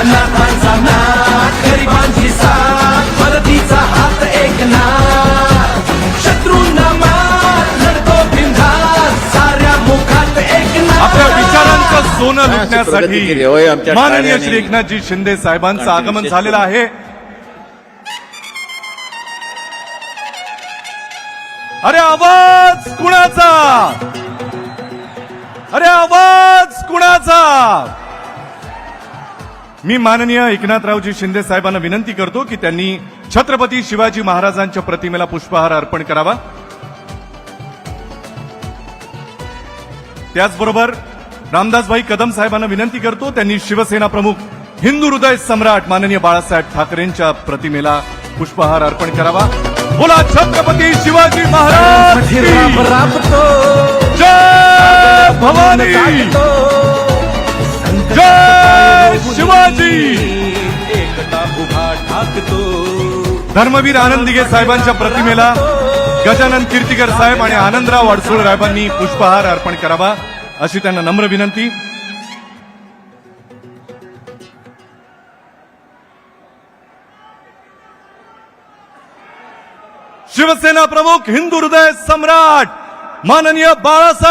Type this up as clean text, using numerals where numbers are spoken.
अनाथांचा नाथ, गरिबांची साथ, मदतीचा हात एकनाथ, शत्रूंना मात, लढतो बिनधास्त, साऱ्या मुखात एकनाथ. आपल्या विचारांचं सोनं प्रगती केली लुटण्यासाठी होय आमच्या माननीय ठाण्याने. श्री एकनाथजी शिंदे साहेबांचं आगमन झालेलं आहे. अरे आवाज कुणाचा? अरे आवाज कुणाचा? मी माननीय एकनाथरावजी शिंदे साहेबांना विनंती करतो की त्यांनी छत्रपती शिवाजी महाराजांच्या प्रतिमेला पुष्पहार अर्पण करावा. त्याचबरोबर रामदासभाई कदम साहेबांना विनंती करतो त्यांनी शिवसेना प्रमुख हिंदू हृदय सम्राट माननीय बाळासाहेब ठाकरेंच्या प्रतिमेला पुष्पहार अर्पण करावा. बोला छत्रपती शिवाजी महाराज की राम राबतो, जय भवानी, जागतो, जय शिवाजी. एकता उभा ठाकतो. धर्मवीर आनंद दिघे साहेबांच्या प्रतिमेला गजानन कीर्तिकर साहेब आणि आनंदराव अडसूळ साहेबांनी पुष्पहार अर्पण करावा अशी त्यांना नम्र विनंती. शिवसेना प्रमुख हिंदू हृदय सम्राट माननीय बाळासाहेब